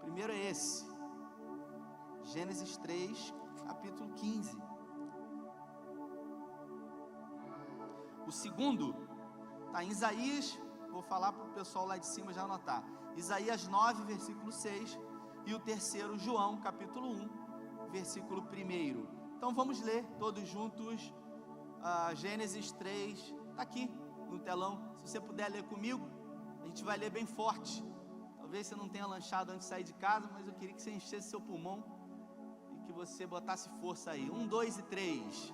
primeiro é esse, Gênesis 3, capítulo 15. O segundo está em Isaías, vou falar para o pessoal lá de cima já anotar, Isaías 9, versículo 6, e o terceiro, João, capítulo 1, versículo 1. Então vamos ler todos juntos, Gênesis 3, está aqui no telão, se você puder ler comigo, a gente vai ler bem forte. Talvez você não tenha lanchado antes de sair de casa, mas eu queria que você enchesse seu pulmão e que você botasse força aí. 1, 2 e 3.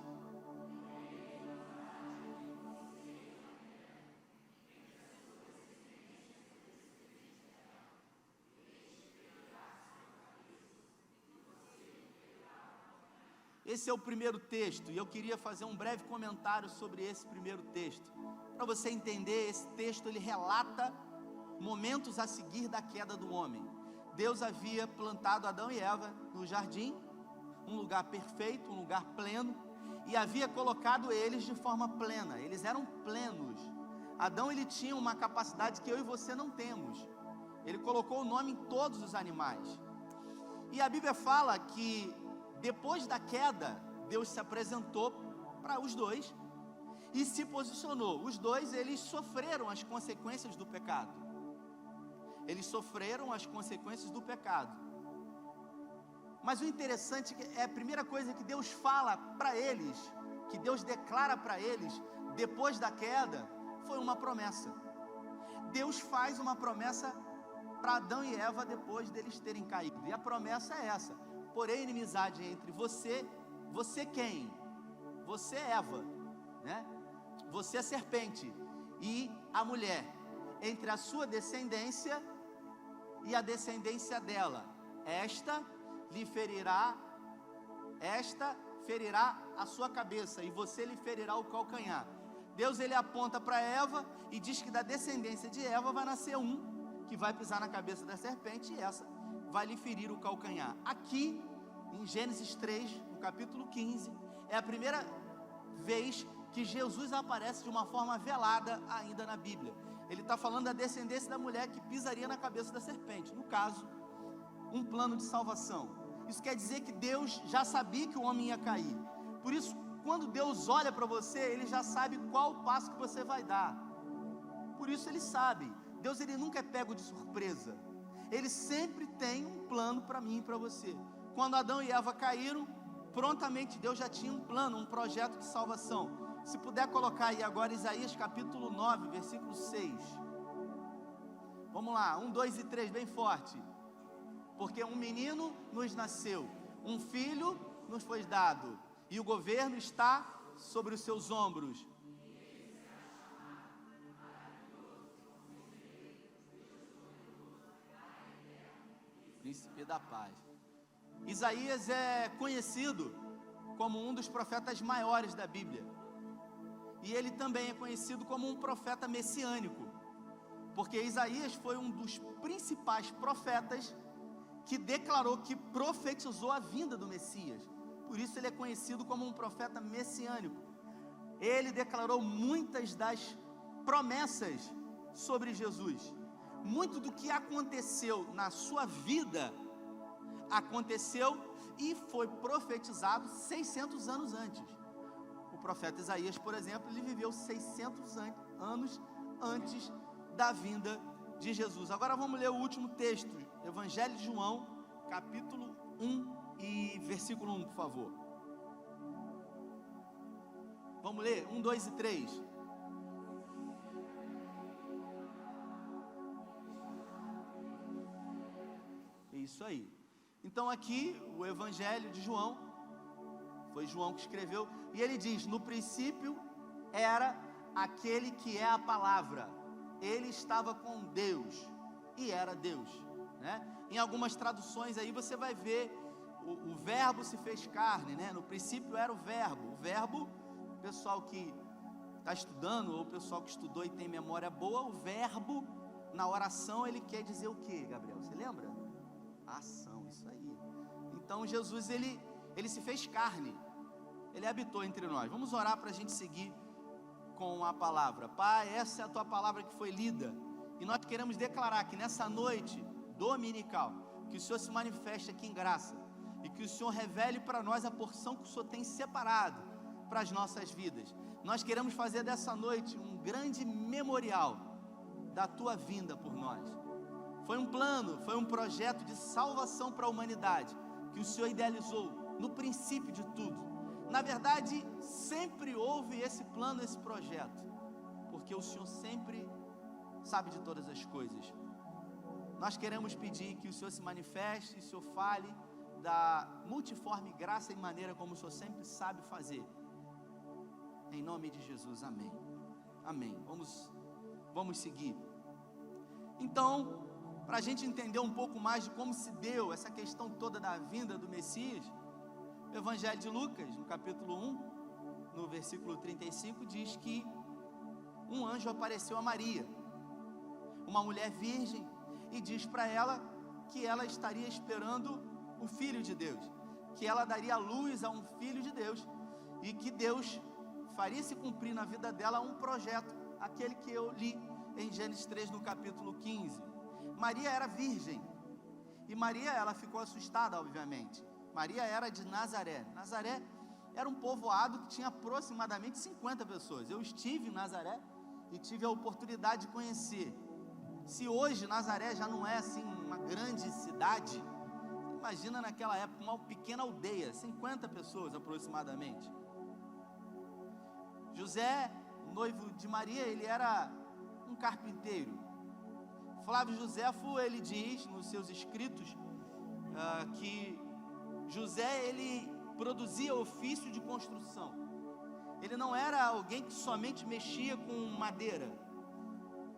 Esse é o primeiro texto, e eu queria fazer um breve comentário sobre esse primeiro texto. Para você entender, esse texto ele relata momentos a seguir da queda do homem. Deus havia plantado Adão e Eva no jardim, um lugar perfeito, um lugar pleno, e havia colocado eles de forma plena. Eles eram plenos. Adão ele tinha uma capacidade que eu e você não temos. Ele colocou o nome em todos os animais. E a Bíblia fala que depois da queda, Deus se apresentou para os dois e se posicionou. Os dois, eles sofreram as consequências do pecado. Eles sofreram as consequências do pecado. Mas o interessante é a primeira coisa que Deus fala para eles, que Deus declara para eles, depois da queda, foi uma promessa. Deus faz uma promessa para Adão e Eva depois deles terem caído. E a promessa é essa: porém inimizade entre você quem? Você é Eva, né? Você é serpente, e a mulher, entre a sua descendência e a descendência dela, esta ferirá a sua cabeça, e você lhe ferirá o calcanhar. Deus ele aponta para Eva e diz que da descendência de Eva vai nascer um que vai pisar na cabeça da serpente, e essa vai lhe ferir o calcanhar. Aqui em Gênesis 3, no capítulo 15, é a primeira vez que Jesus aparece de uma forma velada ainda na Bíblia. Ele está falando da descendência da mulher que pisaria na cabeça da serpente. No caso, um plano de salvação. Isso quer dizer que Deus já sabia que o homem ia cair. Por isso, quando Deus olha para você, Ele já sabe qual o passo que você vai dar. Por isso Ele sabe. Deus ele nunca é pego de surpresa. Ele sempre tem um plano para mim e para você. Quando Adão e Eva caíram, prontamente Deus já tinha um plano, um projeto de salvação. Se puder colocar aí agora Isaías capítulo 9, versículo 6. Vamos lá, 1, 2 e 3, bem forte. Porque um menino nos nasceu, um filho nos foi dado, e o governo está sobre os seus ombros. Príncipe da paz. Isaías é conhecido como um dos profetas maiores da Bíblia. E ele também é conhecido como um profeta messiânico, porque Isaías foi um dos principais profetas que declarou, que profetizou a vinda do Messias. Por isso ele é conhecido como um profeta messiânico. Ele declarou muitas das promessas sobre Jesus. Muito do que aconteceu na sua vida aconteceu e foi profetizado 600 anos antes. O profeta Isaías, por exemplo, ele viveu 600 anos antes da vinda de Jesus. Agora vamos ler o último texto, Evangelho de João, capítulo 1 e versículo 1, por favor. Vamos ler? 1, 2 e 3. Isso aí. Então aqui, o Evangelho de João, foi João que escreveu, e ele diz: no princípio era aquele que é a palavra, ele estava com Deus, e era Deus, né? Em algumas traduções aí você vai ver, o verbo se fez carne, né? No princípio era o verbo, o pessoal que está estudando, ou o pessoal que estudou e tem memória boa, o verbo, na oração, ele quer dizer o que, Gabriel? Você lembra? Ação, isso aí. Então Jesus, ele se fez carne, ele habitou entre nós. Vamos orar para a gente seguir com a palavra. Pai, essa é a tua palavra que foi lida, e nós queremos declarar que nessa noite dominical, que o Senhor se manifeste aqui em graça, e que o Senhor revele para nós a porção que o Senhor tem separado para as nossas vidas. Nós queremos fazer dessa noite um grande memorial da tua vinda por nós. Foi um plano, foi um projeto de salvação para a humanidade, que o Senhor idealizou no princípio de tudo. Na verdade, sempre houve esse plano, esse projeto, porque o Senhor sempre sabe de todas as coisas. Nós queremos pedir que o Senhor se manifeste, o Senhor fale da multiforme graça e maneira como o Senhor sempre sabe fazer. Em nome de Jesus, amém. Amém. Vamos seguir. Então, para a gente entender um pouco mais de como se deu essa questão toda da vinda do Messias, o Evangelho de Lucas, no capítulo 1, no versículo 35, diz que um anjo apareceu a Maria, uma mulher virgem, e diz para ela que ela estaria esperando o Filho de Deus, que ela daria luz a um Filho de Deus, e que Deus faria se cumprir na vida dela um projeto, aquele que eu li em Gênesis 3, no capítulo 15. Maria era virgem, e Maria, ela ficou assustada, obviamente. Maria era de Nazaré. Nazaré era um povoado que tinha aproximadamente 50 pessoas. Eu estive em Nazaré e tive a oportunidade de conhecer. Se hoje Nazaré já não é assim uma grande cidade, imagina naquela época uma pequena aldeia, 50 pessoas aproximadamente. José, noivo de Maria, ele era um carpinteiro. Flávio Joséfo, ele diz nos seus escritos que José, ele produzia ofício de construção. Ele não era alguém que somente mexia com madeira,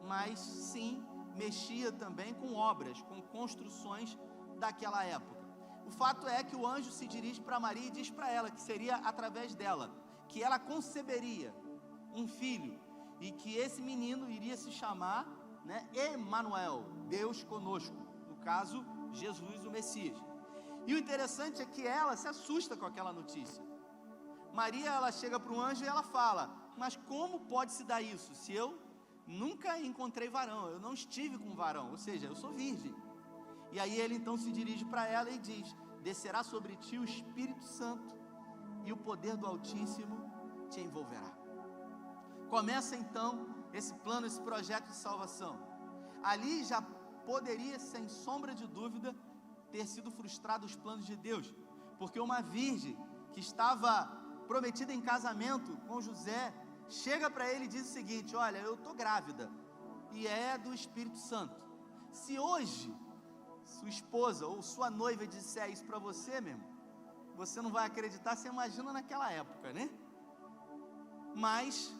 mas sim mexia também com obras, com construções daquela época. O fato é que o anjo se dirige para Maria e diz para ela que seria através dela que ela conceberia um filho, e que esse menino iria se chamar, Emanuel, Deus conosco, no caso, Jesus o Messias. E o interessante é que ela se assusta com aquela notícia. Maria, ela chega para o anjo e ela fala: mas como pode se dar isso, se eu nunca encontrei varão, eu não estive com varão, ou seja, eu sou virgem. E aí ele então se dirige para ela e diz: descerá sobre ti o Espírito Santo, e o poder do Altíssimo te envolverá. Começa então esse plano, esse projeto de salvação. Ali já poderia, sem sombra de dúvida, ter sido frustrado os planos de Deus, porque uma virgem que estava prometida em casamento com José, chega para ele e diz o seguinte: olha, eu estou grávida, e é do Espírito Santo. Se hoje sua esposa ou sua noiva disser isso para você mesmo, você não vai acreditar. Você imagina naquela época, né? Mas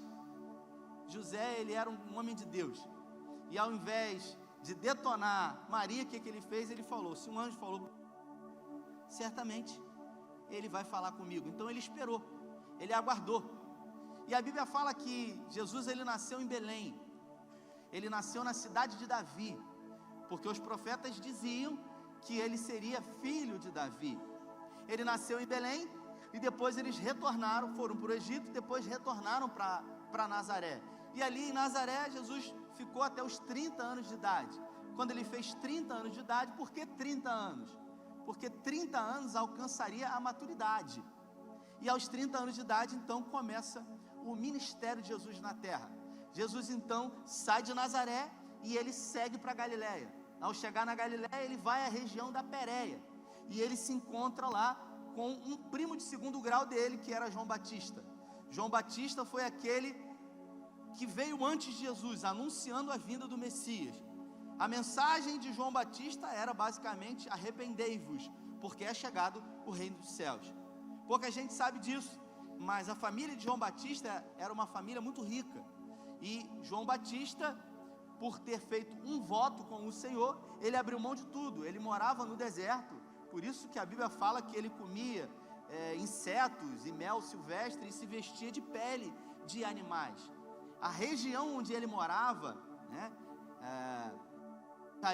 José, ele era um homem de Deus, e ao invés de detonar Maria, o que ele fez? Ele falou: se um anjo falou, certamente ele vai falar comigo. Então ele esperou, ele aguardou. E a Bíblia fala que Jesus, ele nasceu em Belém, ele nasceu na cidade de Davi, porque os profetas diziam que ele seria filho de Davi. Ele nasceu em Belém, e depois eles retornaram, foram para o Egito, depois retornaram para Nazaré. E ali em Nazaré, Jesus ficou até os 30 anos de idade. Quando ele fez 30 anos de idade, por que 30 anos? Porque 30 anos alcançaria a maturidade. E aos 30 anos de idade, então, começa o ministério de Jesus na terra. Jesus, então, sai de Nazaré e ele segue para Galiléia. Ao chegar na Galiléia, ele vai à região da Pérea, e ele se encontra lá com um primo de segundo grau dele, que era João Batista. João Batista foi aquele que veio antes de Jesus, anunciando a vinda do Messias. A mensagem de João Batista era basicamente: arrependei-vos, porque é chegado o reino dos céus. Pouca gente sabe disso, mas a família de João Batista era uma família muito rica, e João Batista, por ter feito um voto com o Senhor, ele abriu mão de tudo. Ele morava no deserto, por isso que a Bíblia fala que ele comia insetos e mel silvestre, e se vestia de pele de animais. A região onde ele morava,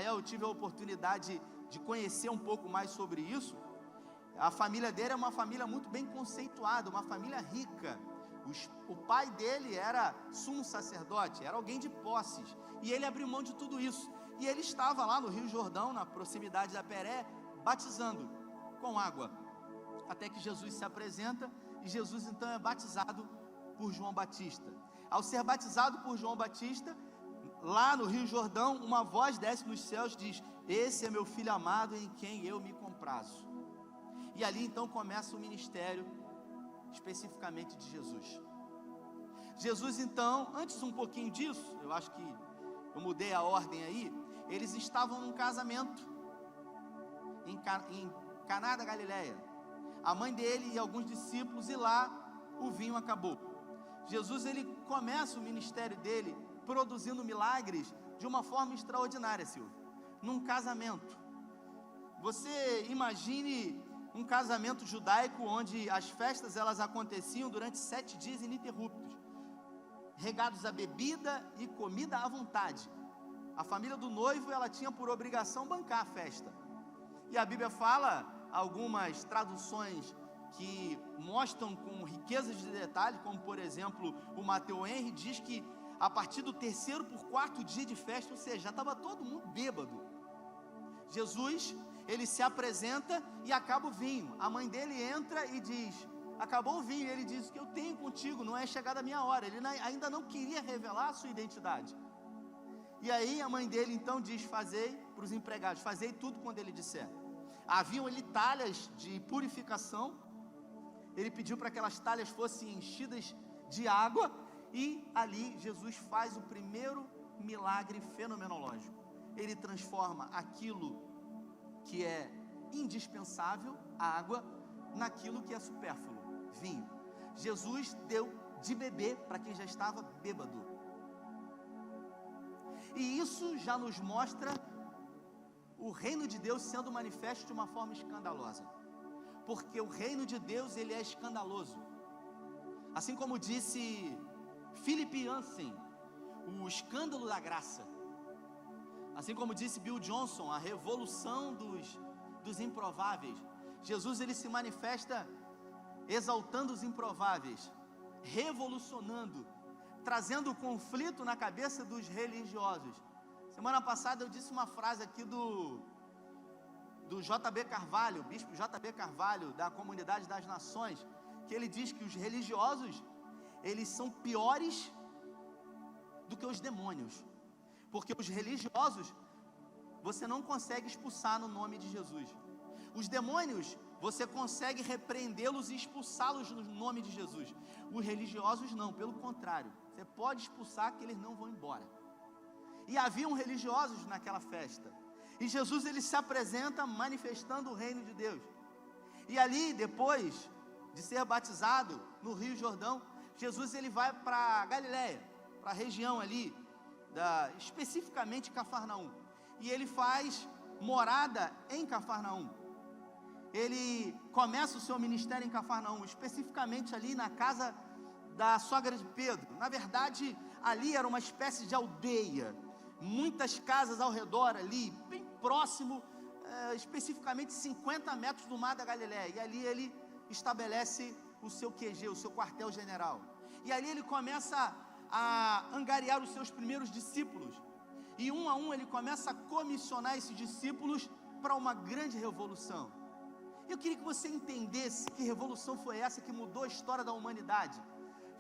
eu tive a oportunidade de conhecer um pouco mais sobre isso. A família dele é uma família muito bem conceituada, uma família rica, O pai dele era sumo sacerdote, era alguém de posses, e ele abriu mão de tudo isso, e ele estava lá no Rio Jordão, na proximidade da Peré, batizando com água, até que Jesus se apresenta, e Jesus então é batizado por João Batista. Ao ser batizado por João Batista, lá no Rio Jordão, uma voz desce dos céus e diz: esse é meu filho amado em quem eu me comprazo. E ali então começa o ministério especificamente de Jesus. Jesus então, antes um pouquinho disso, eu acho que eu mudei a ordem aí, eles estavam num casamento em Caná da Galileia, a mãe dele e alguns discípulos, e lá o vinho acabou. Jesus, ele começa o ministério dele produzindo milagres de uma forma extraordinária, Silvio, num casamento. Você imagine um casamento judaico onde as festas elas aconteciam durante 7 dias ininterruptos, regados a bebida e comida à vontade. A família do noivo, ela tinha por obrigação bancar a festa. E a Bíblia fala, algumas traduções que mostram com riquezas de detalhe, como por exemplo o Mateus Henry diz que a partir do 3º por 4º dia de festa, ou seja, já estava todo mundo bêbado. Jesus, ele se apresenta e acaba o vinho. A mãe dele entra e diz: acabou o vinho. Ele diz: o que eu tenho contigo não é chegada a minha hora. Ele ainda não queria revelar a sua identidade. E aí a mãe dele então diz: fazei para os empregados, fazei tudo quando ele disser. Haviam ali talhas de purificação. Ele pediu para que aquelas talhas fossem enchidas de água, e ali Jesus faz o primeiro milagre fenomenológico. Ele transforma aquilo que é indispensável, a água, naquilo que é supérfluo, vinho. Jesus deu de beber para quem já estava bêbado. E isso já nos mostra o reino de Deus sendo manifesto de uma forma escandalosa. Porque o reino de Deus, ele é escandaloso. Assim como disse Philip Yancey, o escândalo da graça. Assim como disse Bill Johnson, a revolução dos improváveis. Jesus, ele se manifesta exaltando os improváveis, revolucionando, trazendo conflito na cabeça dos religiosos. Semana passada eu disse uma frase aqui do J.B. Carvalho, bispo J.B. Carvalho, da Comunidade das Nações, que ele diz que os religiosos, eles são piores do que os demônios, porque os religiosos, você não consegue expulsar no nome de Jesus. Os demônios, você consegue repreendê-los e expulsá-los no nome de Jesus. Os religiosos não, pelo contrário, você pode expulsar que eles não vão embora. E haviam religiosos naquela festa, e Jesus, ele se apresenta manifestando o reino de Deus. E ali, depois de ser batizado no Rio Jordão, Jesus, ele vai para Galileia, para a região ali, especificamente Cafarnaum, e ele faz morada em Cafarnaum. Ele começa o seu ministério em Cafarnaum, especificamente ali na casa da sogra de Pedro. Na verdade, ali era uma espécie de aldeia, muitas casas ao redor ali, bem próximo, especificamente 50 metros do mar da Galileia, e ali ele estabelece o seu QG, o seu quartel-general, e ali ele começa a angariar os seus primeiros discípulos, e um a um ele começa a comissionar esses discípulos para uma grande revolução. Eu queria que você entendesse que revolução foi essa que mudou a história da humanidade.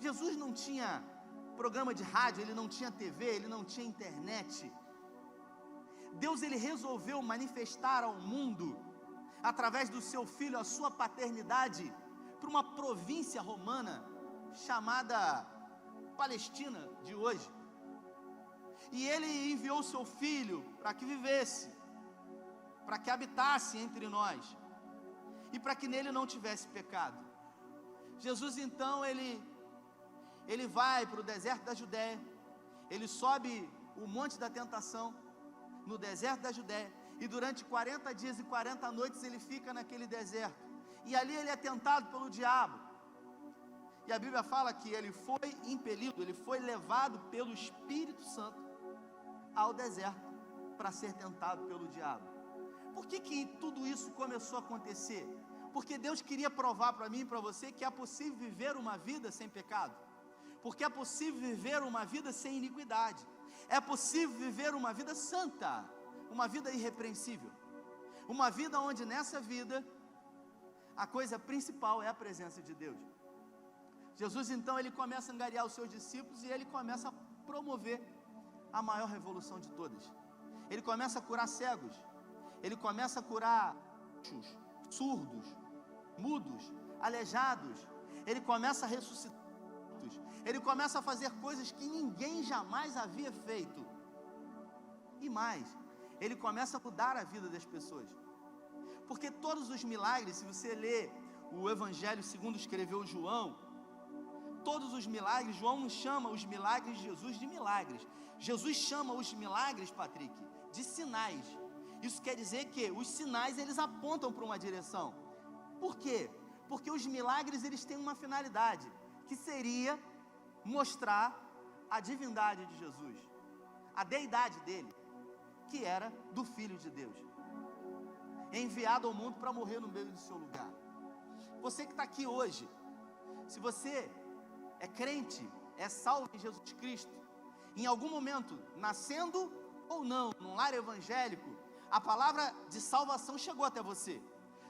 Jesus não tinha programa de rádio, ele não tinha TV, ele não tinha internet. Deus, ele resolveu manifestar ao mundo, através do seu filho, a sua paternidade, para uma província romana, chamada Palestina de hoje. E ele enviou seu filho para que vivesse, para que habitasse entre nós, e para que nele não tivesse pecado. Jesus então, ele vai para o deserto da Judéia, ele sobe o monte da tentação, no deserto da Judéia, e durante 40 dias e 40 noites ele fica naquele deserto, e ali ele é tentado pelo diabo, e a Bíblia fala que ele foi impelido, ele foi levado pelo Espírito Santo ao deserto, para ser tentado pelo diabo. Por que tudo isso começou a acontecer? Porque Deus queria provar para mim e para você que é possível viver uma vida sem pecado. Porque é possível viver uma vida sem iniquidade. É possível viver uma vida santa, uma vida irrepreensível. Uma vida onde nessa vida a coisa principal é a presença de Deus. Jesus então ele começa a angariar os seus discípulos e ele começa a promover a maior revolução de todas. Ele começa a curar cegos, ele começa a curar surdos, mudos, aleijados, ele começa a ressuscitar, ele começa a fazer coisas que ninguém jamais havia feito. E mais, ele começa a mudar a vida das pessoas. Porque todos os milagres, se você ler o Evangelho segundo escreveu João, todos os milagres, João não chama os milagres de Jesus de milagres. Jesus chama os milagres, Patrick, de sinais. Isso quer dizer que os sinais, eles apontam para uma direção. Por quê? Porque os milagres, eles têm uma finalidade, que seria mostrar a divindade de Jesus, a deidade dele, que era do Filho de Deus, enviado ao mundo para morrer no meio do seu lugar. Você que está aqui hoje, se você é crente, é salvo em Jesus Cristo, em algum momento, nascendo ou não, num lar evangélico, a palavra de salvação chegou até você.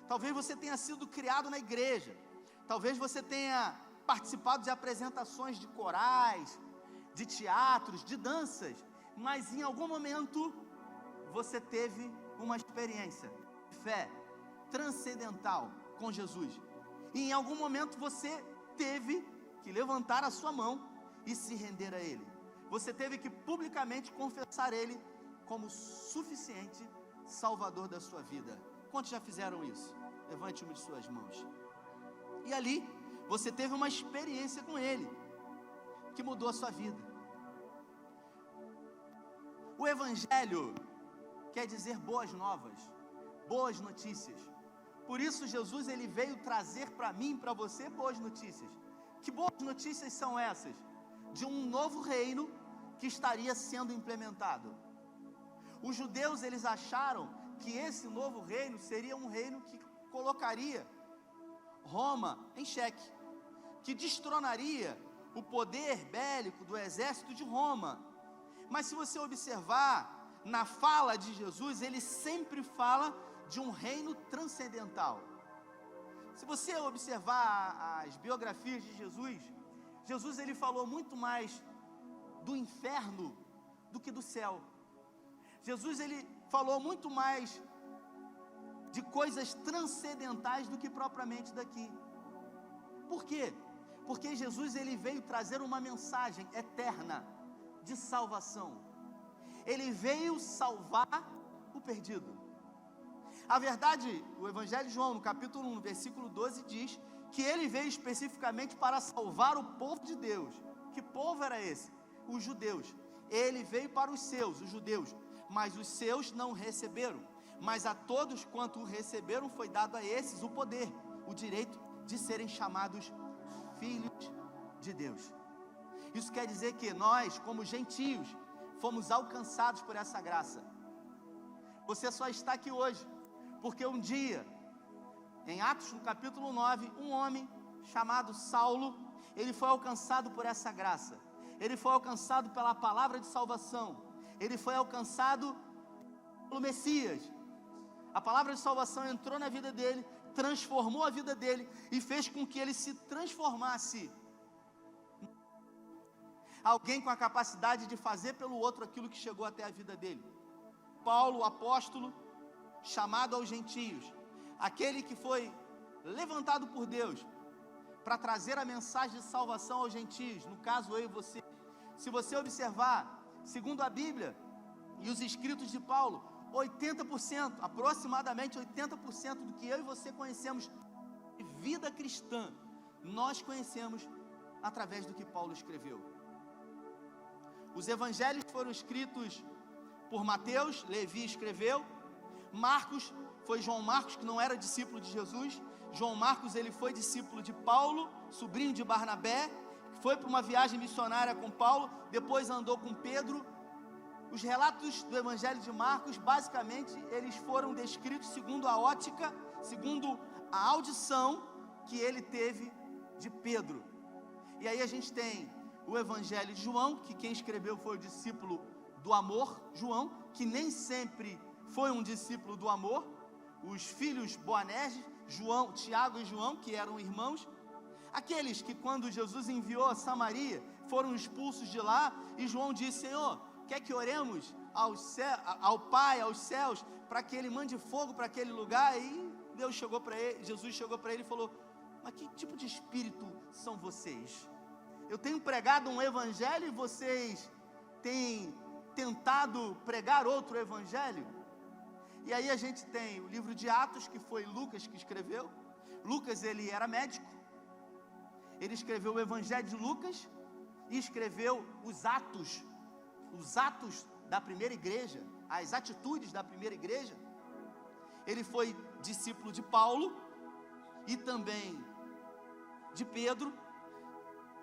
Talvez você tenha sido criado na igreja, talvez você tenha participado de apresentações de corais, de teatros, de danças, mas em algum momento você teve uma experiência de fé transcendental com Jesus, e em algum momento você teve que levantar a sua mão e se render a Ele. Você teve que publicamente confessar Ele como suficiente Salvador da sua vida. Quantos já fizeram isso? Levante uma de suas mãos. E ali, você teve uma experiência com Ele, que mudou a sua vida. O Evangelho quer dizer boas novas, boas notícias. Por isso Jesus, ele veio trazer para mim e para você boas notícias. Que boas notícias são essas? De um novo reino que estaria sendo implementado. Os judeus, eles acharam que esse novo reino seria um reino que colocaria Roma em xeque, que destronaria o poder bélico do exército de Roma. Mas se você observar na fala de Jesus, ele sempre fala de um reino transcendental. Se você observar as biografias de Jesus, Jesus ele falou muito mais do inferno do que do céu. Jesus ele falou muito mais de coisas transcendentais do que propriamente daqui. Por quê? Porque Jesus ele veio trazer uma mensagem eterna de salvação. Ele veio salvar o perdido. A verdade, o Evangelho de João, no capítulo 1, no versículo 12, diz que ele veio especificamente para salvar o povo de Deus. Que povo era esse? Os judeus. Ele veio para os seus, os judeus, mas os seus não receberam. Mas a todos quanto o receberam foi dado a esses o poder, o direito de serem chamados filhos de Deus. Isso quer dizer que nós, como gentios, fomos alcançados por essa graça. Você só está aqui hoje porque um dia, em Atos no capítulo 9, um homem chamado Saulo, ele foi alcançado por essa graça. Ele foi alcançado pela palavra de salvação. Ele foi alcançado pelo Messias. A palavra de salvação entrou na vida dele, transformou a vida dele e fez com que ele se transformasse. Alguém com a capacidade de fazer pelo outro aquilo que chegou até a vida dele. Paulo, o apóstolo, chamado aos gentios, aquele que foi levantado por Deus para trazer a mensagem de salvação aos gentios, no caso eu e você. Se você observar, segundo a Bíblia e os escritos de Paulo, 80%, aproximadamente 80% do que eu e você conhecemos de vida cristã, nós conhecemos através do que Paulo escreveu. Os evangelhos foram escritos por Mateus, Levi escreveu. Marcos, foi João Marcos, que não era discípulo de Jesus. João Marcos, ele foi discípulo de Paulo, sobrinho de Barnabé, foi para uma viagem missionária com Paulo, depois andou com Pedro. Os relatos do evangelho de Marcos, basicamente, eles foram descritos segundo a ótica, segundo a audição que ele teve de Pedro. E aí a gente tem o Evangelho de João, que quem escreveu foi o discípulo do amor, João, que nem sempre foi um discípulo do amor. Os filhos Boanerges, João, Tiago e João, que eram irmãos, aqueles que quando Jesus enviou a Samaria, foram expulsos de lá, e João disse: Senhor, quer que oremos ao Pai, aos céus, para que Ele mande fogo para aquele lugar? E Deus chegou para ele, Jesus chegou para ele e falou: mas que tipo de espírito são vocês? Eu tenho pregado um evangelho e vocês têm tentado pregar outro evangelho? E aí a gente tem o livro de Atos, que foi Lucas que escreveu. Lucas, ele era médico, ele escreveu o Evangelho de Lucas e escreveu os atos da primeira igreja, as atitudes da primeira igreja. Ele foi discípulo de Paulo e também de Pedro.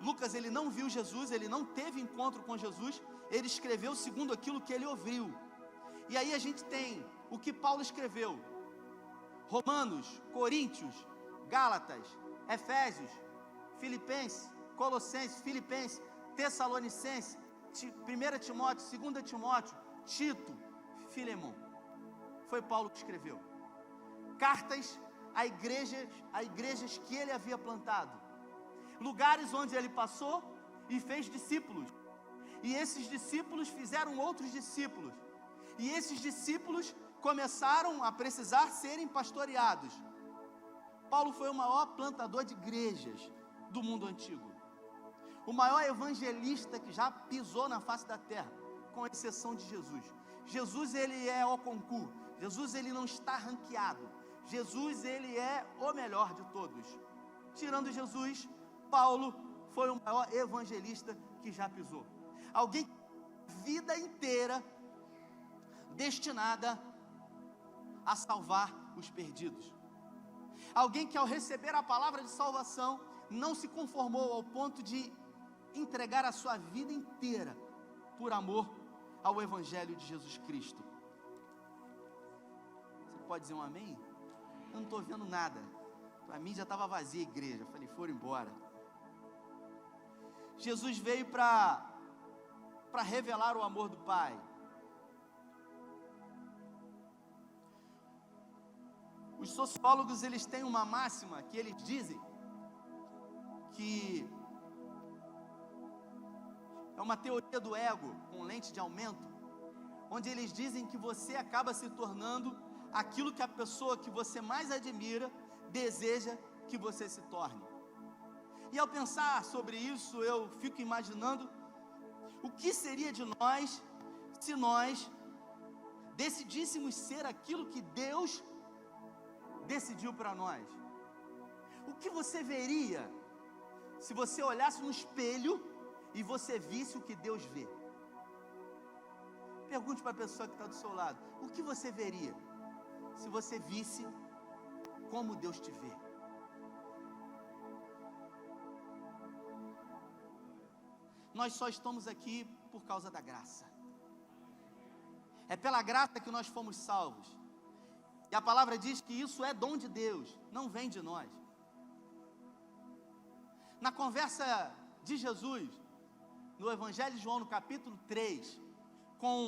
Lucas, ele não viu Jesus, ele não teve encontro com Jesus, ele escreveu segundo aquilo que ele ouviu. E aí a gente tem o que Paulo escreveu: Romanos, Coríntios, Gálatas, Efésios, Filipenses, Colossenses, Filipenses, Tessalonicenses, 1 Timóteo, 2 Timóteo, Tito, Filemon. Foi Paulo que escreveu. Cartas a igrejas que ele havia plantado, lugares onde ele passou e fez discípulos, e esses discípulos fizeram outros discípulos, e esses discípulos começaram a precisar serem pastoreados. Paulo foi o maior plantador de igrejas do mundo antigo, o maior evangelista que já pisou na face da terra, com exceção de Jesus. Jesus, ele é o concurso, Jesus, ele não está ranqueado, Jesus, ele é o melhor de todos. Tirando Jesus, Paulo foi o maior evangelista que já pisou. Alguém vida inteira destinada a salvar os perdidos. Alguém que ao receber a palavra de salvação não se conformou ao ponto de entregar a sua vida inteira por amor ao Evangelho de Jesus Cristo. Você pode dizer um amém? Eu não estou vendo nada. Para mim já estava vazia a igreja. Falei, foram embora. Jesus veio para revelar o amor do Pai. Os sociólogos, eles têm uma máxima que eles dizem que é uma teoria do ego com lente de aumento, onde eles dizem que você acaba se tornando aquilo que a pessoa que você mais admira deseja que você se torne. E ao pensar sobre isso, eu fico imaginando o que seria de nós se nós decidíssemos ser aquilo que Deus decidiu para nós. O que você veria se você olhasse no espelho e você visse o que Deus vê? Pergunte para a pessoa que está do seu lado: o que você veria se você visse como Deus te vê? Nós só estamos aqui por causa da graça. É pela graça que nós fomos salvos. E a palavra diz que isso é dom de Deus, não vem de nós. Na conversa de Jesus, no Evangelho de João, no capítulo 3, com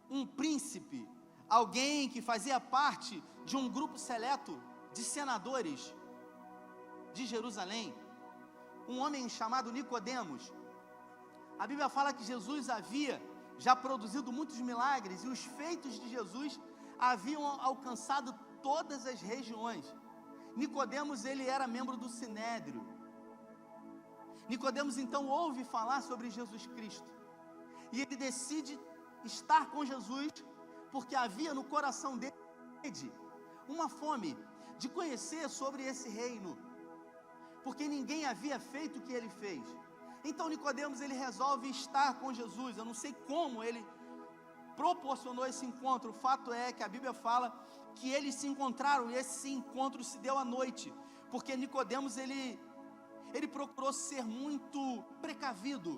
um príncipe, alguém que fazia parte de um grupo seleto de senadores de Jerusalém, um homem chamado Nicodemos. A Bíblia fala que Jesus havia já produzido muitos milagres, e os feitos de Jesus haviam alcançado todas as regiões. Nicodemos, ele era membro do Sinédrio. Nicodemos então ouve falar sobre Jesus Cristo, e ele decide estar com Jesus, porque havia no coração dele uma fome de conhecer sobre esse reino, porque ninguém havia feito o que ele fez. Então Nicodemos, ele resolve estar com Jesus. Eu não sei como ele proporcionou esse encontro. O fato é que a Bíblia fala que eles se encontraram, e esse encontro se deu à noite, porque Nicodemos, ele procurou ser muito precavido,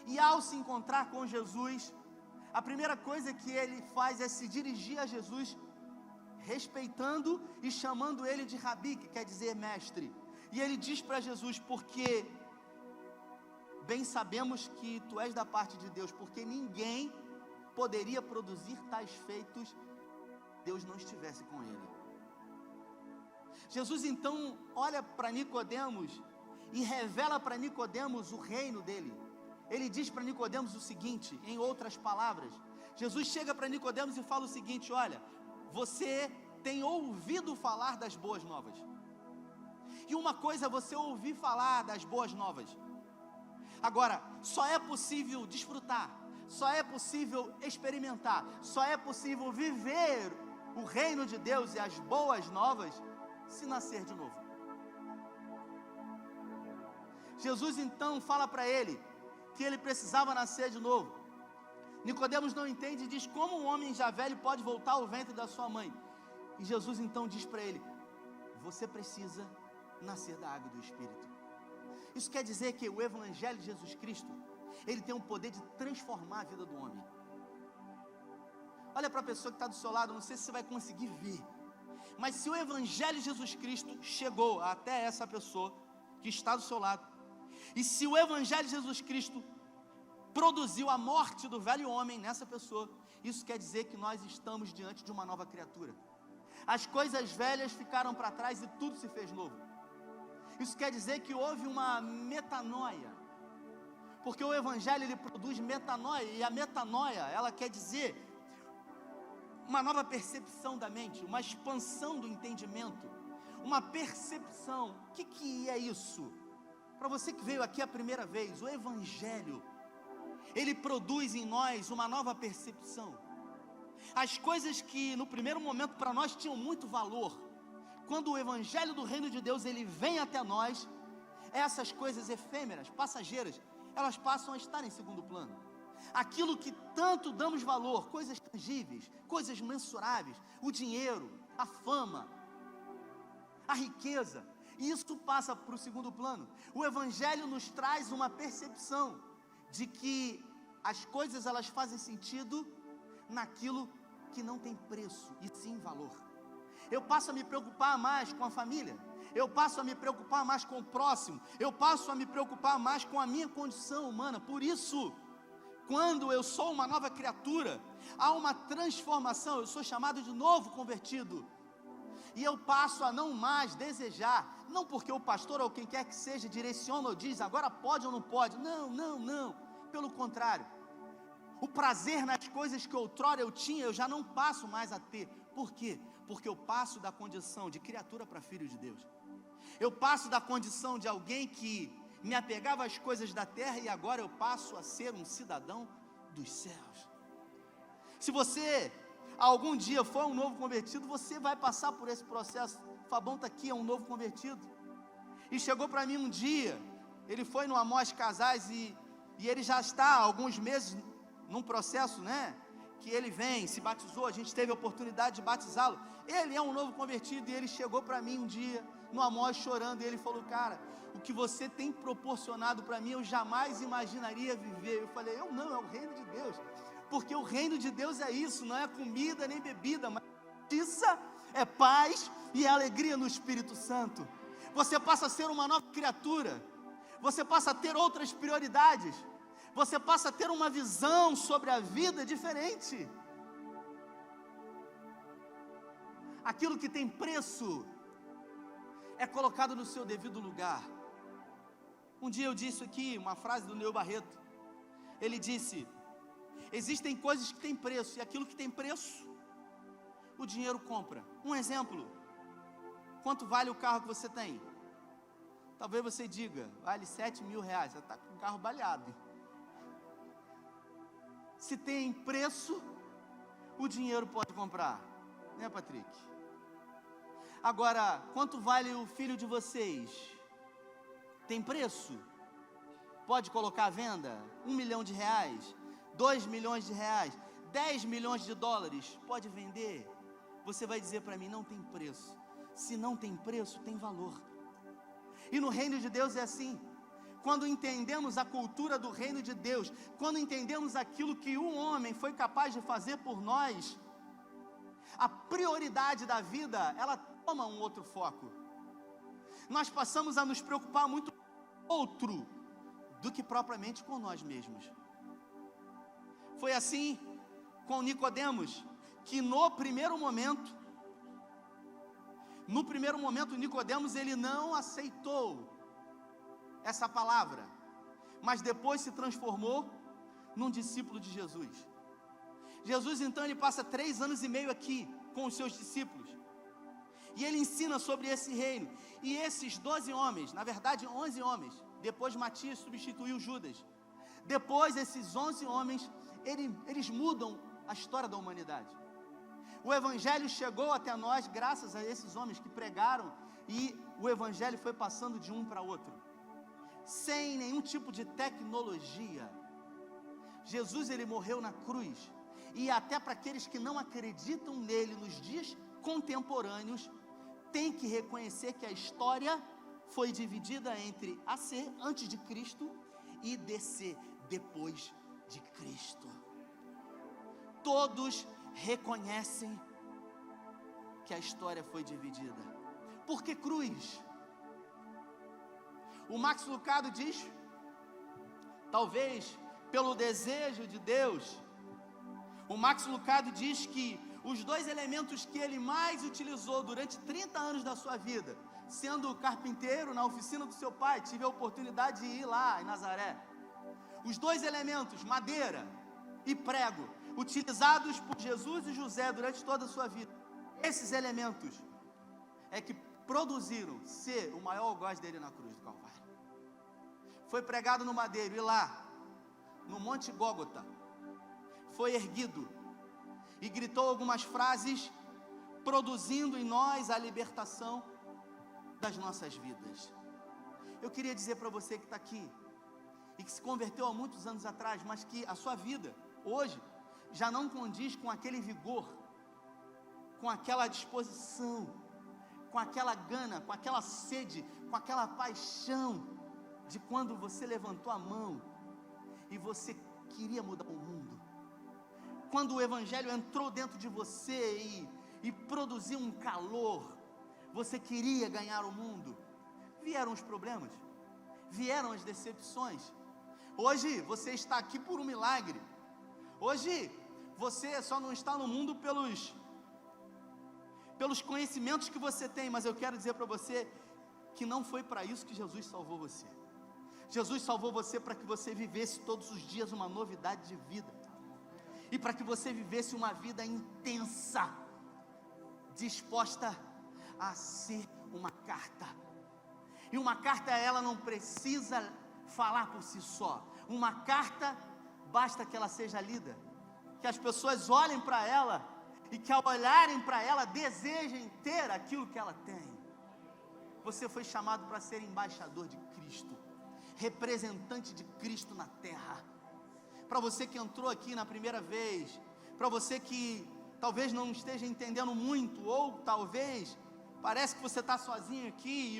e ao se encontrar com Jesus, a primeira coisa que ele faz é se dirigir a Jesus respeitando e chamando ele de Rabi, que quer dizer mestre. E ele diz para Jesus: porque bem sabemos que tu és da parte de Deus, porque ninguém poderia produzir tais feitos se Deus não estivesse com ele. Jesus então olha para Nicodemos e revela para Nicodemos o reino dele. Ele diz para Nicodemos o seguinte, em outras palavras. Jesus chega para Nicodemos e fala o seguinte: olha, você tem ouvido falar das boas novas. E uma coisa é você ouvir falar das boas novas. Agora, só é possível desfrutar, só é possível experimentar, só é possível viver o reino de Deus e as boas novas se nascer de novo. Jesus então fala para ele que ele precisava nascer de novo. Nicodemos não entende e diz: como um homem já velho pode voltar ao ventre da sua mãe? E Jesus então diz para ele: você precisa nascer da água e do Espírito. Isso quer dizer que o Evangelho de Jesus Cristo, ele tem o poder de transformar a vida do homem. Olha para a pessoa que está do seu lado, não sei se você vai conseguir ver, mas se o Evangelho de Jesus Cristo chegou até essa pessoa que está do seu lado, e se o Evangelho de Jesus Cristo produziu a morte do velho homem nessa pessoa, isso quer dizer que nós estamos diante de uma nova criatura. As coisas velhas ficaram para trás e tudo se fez novo. Isso quer dizer que houve uma metanoia, porque o Evangelho ele produz metanoia, e a metanoia ela quer dizer uma nova percepção da mente, uma expansão do entendimento, uma percepção. O que é isso? Para você que veio aqui a primeira vez, o Evangelho ele produz em nós uma nova percepção. As coisas que no primeiro momento para nós tinham muito valor, quando o Evangelho do Reino de Deus ele vem até nós, essas coisas efêmeras, passageiras, elas passam a estar em segundo plano. Aquilo que tanto damos valor, coisas tangíveis, coisas mensuráveis, o dinheiro, a fama, a riqueza, isso passa para o segundo plano. O Evangelho nos traz uma percepção de que as coisas elas fazem sentido naquilo que não tem preço e sim valor. Eu passo a me preocupar mais com a família, eu passo a me preocupar mais com o próximo, eu passo a me preocupar mais com a minha condição humana. Por isso, quando eu sou uma nova criatura, há uma transformação, eu sou chamado de novo convertido, e eu passo a não mais desejar, não porque o pastor ou quem quer que seja direciona ou diz agora pode ou não pode, não, pelo contrário, o prazer nas coisas que outrora eu tinha, eu já não passo mais a ter. Por quê? Porque eu passo da condição de criatura para filho de Deus. Eu passo da condição de alguém que me apegava às coisas da terra e agora eu passo a ser um cidadão dos céus. Se você algum dia for um novo convertido, você vai passar por esse processo. O Fabão está aqui, é um novo convertido. E chegou para mim um dia, ele foi no Amós Casais e ele já está há alguns meses num processo, que ele vem, se batizou, a gente teve a oportunidade de batizá-lo. Ele é um novo convertido e ele chegou para mim um dia, no Amós, chorando, e ele falou: cara, o que você tem proporcionado para mim, eu jamais imaginaria viver. Eu falei: eu não, é o reino de Deus, porque o reino de Deus é isso, não é comida nem bebida, mas justiça, é paz e é alegria no Espírito Santo. Você passa a ser uma nova criatura, você passa a ter outras prioridades, você passa a ter uma visão sobre a vida diferente. Aquilo que tem preço é colocado no seu devido lugar. Um dia eu disse aqui uma frase do Neu Barreto. Ele disse: existem coisas que têm preço, e aquilo que tem preço, o dinheiro compra. Um exemplo: quanto vale o carro que você tem? Talvez você diga, vale 7 mil reais, você está com o carro baleado. Se tem preço, o dinheiro pode comprar, né, Patrick? Agora, quanto vale o filho de vocês? Tem preço? Pode colocar à venda? 1 milhão de reais, 2 milhões de reais, 10 milhões de dólares, pode vender? Você vai dizer para mim: não tem preço. Se não tem preço, tem valor. E no reino de Deus é assim. Quando entendemos a cultura do reino de Deus, quando entendemos aquilo que um homem foi capaz de fazer por nós, a prioridade da vida, ela toma um outro foco. Nós passamos a nos preocupar muito com o outro do que propriamente com nós mesmos. Foi assim com Nicodemos, que no primeiro momento, Nicodemos, ele não aceitou essa palavra, mas depois se transformou num discípulo de Jesus. Jesus, então, ele passa 3 anos e meio aqui com os seus discípulos, e ele ensina sobre esse reino, e esses 12 homens, na verdade 11 homens, depois Matias substituiu Judas, depois esses 11 homens, eles mudam a história da humanidade. O Evangelho chegou até nós graças a esses homens que pregaram, e o Evangelho foi passando de um para outro, sem nenhum tipo de tecnologia. Jesus, ele morreu na cruz, e até para aqueles que não acreditam nele nos dias contemporâneos, tem que reconhecer que a história foi dividida entre AC, antes de Cristo, e DC, depois de Cristo. Todos reconhecem que a história foi dividida. Por que cruz? O Max Lucado diz, talvez pelo desejo de Deus, o Max Lucado diz que os 2 elementos que ele mais utilizou durante 30 anos da sua vida, sendo carpinteiro na oficina do seu pai, tive a oportunidade de ir lá em Nazaré, os 2 elementos, madeira e prego, utilizados por Jesus e José durante toda a sua vida, esses elementos é que produziram ser o maior algoz dele na cruz do Calvário. Foi pregado no madeiro, e lá no Monte Gólgota foi erguido e gritou algumas frases, produzindo em nós a libertação das nossas vidas. Eu queria dizer para você que está aqui e que se converteu há muitos anos atrás, mas que a sua vida hoje já não condiz com aquele vigor, com aquela disposição, com aquela gana, com aquela sede, com aquela paixão de quando você levantou a mão e você queria mudar o mundo. Quando o Evangelho entrou dentro de você e produziu um calor, você queria ganhar o mundo. Vieram os problemas, vieram as decepções. Hoje você está aqui por um milagre. Hoje você só não está no mundo pelos conhecimentos que você tem, mas eu quero dizer para você que não foi para isso que Jesus salvou você. Jesus salvou você para que você vivesse todos os dias uma novidade de vida, e para que você vivesse uma vida intensa, disposta a ser uma carta. E uma carta, ela não precisa falar por si só. Uma carta, basta que ela seja lida, que as pessoas olhem para ela, e que ao olharem para ela, desejem ter aquilo que ela tem. Você foi chamado para ser embaixador de Cristo, representante de Cristo na terra. Para você que entrou aqui na primeira vez, para você que talvez não esteja entendendo muito, ou talvez parece que você está sozinho aqui,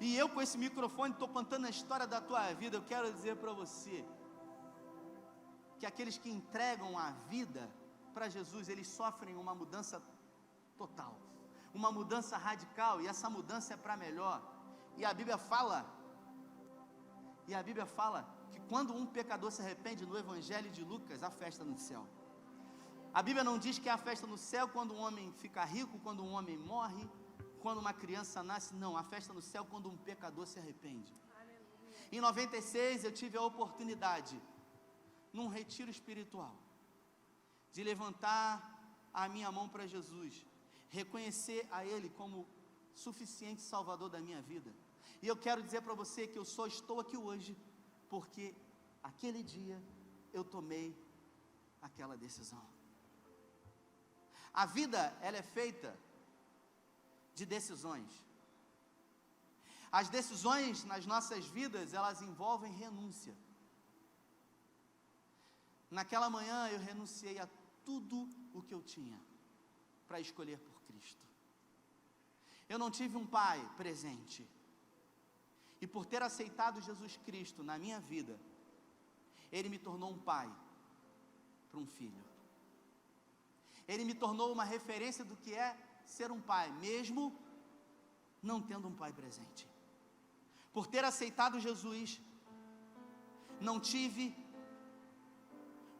e eu com esse microfone estou contando a história da tua vida, eu quero dizer para você que aqueles que entregam a vida para Jesus, eles sofrem uma mudança total, uma mudança radical, e essa mudança é para melhor. E a Bíblia fala que quando um pecador se arrepende, no Evangelho de Lucas, há festa no céu. A Bíblia não diz que há festa no céu quando um homem fica rico, quando um homem morre, quando uma criança nasce. Não, há festa no céu quando um pecador se arrepende. Aleluia. Em 96 eu tive a oportunidade, num retiro espiritual, de levantar a minha mão para Jesus, reconhecer a Ele como suficiente Salvador da minha vida. E eu quero dizer para você que eu só estou aqui hoje porque aquele dia eu tomei aquela decisão. A vida, ela é feita de decisões. As decisões nas nossas vidas, elas envolvem renúncia. Naquela manhã eu renunciei a tudo o que eu tinha para escolher por Cristo. Eu não tive um pai presente, e por ter aceitado Jesus Cristo na minha vida, Ele me tornou um pai para um filho. Ele me tornou uma referência do que é ser um pai, mesmo não tendo um pai presente. Por ter aceitado Jesus, não tive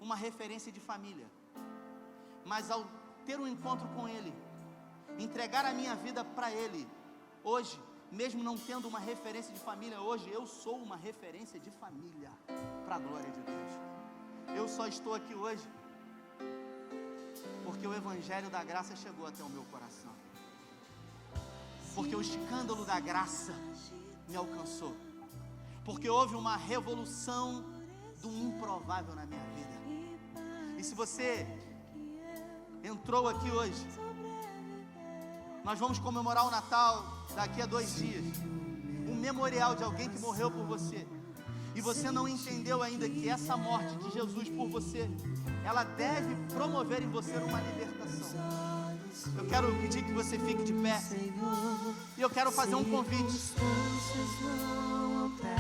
uma referência de família, mas ao ter um encontro com Ele, entregar a minha vida para Ele, hoje, mesmo não tendo uma referência de família, hoje eu sou uma referência de família, para a glória de Deus. Eu só estou aqui hoje porque o Evangelho da graça chegou até o meu coração, porque o escândalo da graça me alcançou, porque houve uma revolução do improvável na minha vida. E se você entrou aqui hoje, nós vamos comemorar o Natal daqui a 2 dias, um memorial de alguém que morreu por você, e você não entendeu ainda que essa morte de Jesus por você, ela deve promover em você uma libertação. Eu quero pedir que você fique de pé, e eu quero fazer um convite.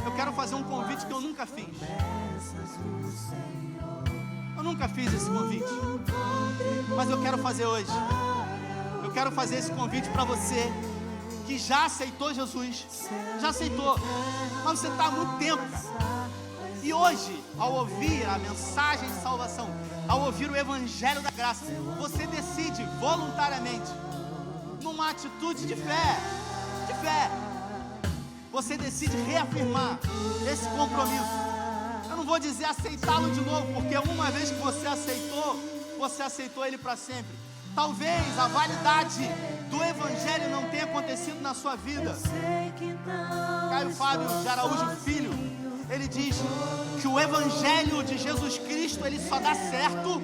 Eu quero fazer um convite que eu nunca fiz. Eu nunca fiz esse convite, mas eu quero fazer hoje. Eu quero fazer esse convite para você que já aceitou Jesus, já aceitou, mas você está há muito tempo, cara. E hoje, ao ouvir a mensagem de salvação, ao ouvir o Evangelho da graça, você decide voluntariamente, numa atitude de fé, você decide reafirmar esse compromisso. Eu não vou dizer aceitá-lo de novo, porque uma vez que você aceitou ele para sempre. Talvez a validade do Evangelho não tenha acontecido na sua vida. Caio Fábio de Araújo Filho, ele diz que o Evangelho de Jesus Cristo, ele só dá certo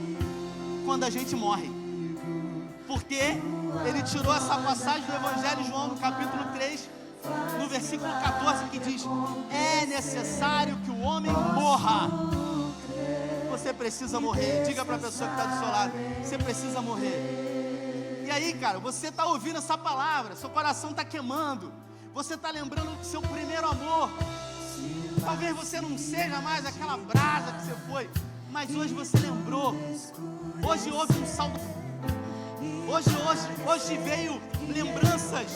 quando a gente morre. Porque ele tirou essa passagem do Evangelho de João, no capítulo 3, no versículo 14, que diz: é necessário que o homem morra. Você precisa morrer. Diga para a pessoa que está do seu lado: você precisa morrer. E aí, cara, você está ouvindo essa palavra, seu coração está queimando, você está lembrando do seu primeiro amor. Talvez você não seja mais aquela brasa que você foi, mas hoje você lembrou. Hoje houve um saldo. Hoje veio lembranças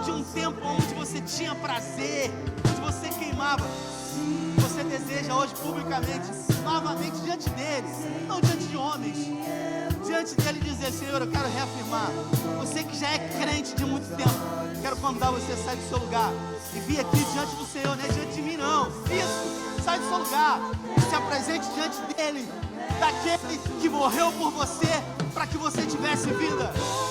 de um tempo onde você tinha prazer, onde você queimava. Você deseja hoje publicamente, novamente diante dele, não diante de homens, diante dele dizer: Senhor, eu quero reafirmar. Você que já é crente de muito tempo, quero convidar você a sair do seu lugar e vir aqui diante do Senhor, não é diante de mim não. Isso, sai do seu lugar e se apresente diante dele, daquele que morreu por você, para que você tivesse vida.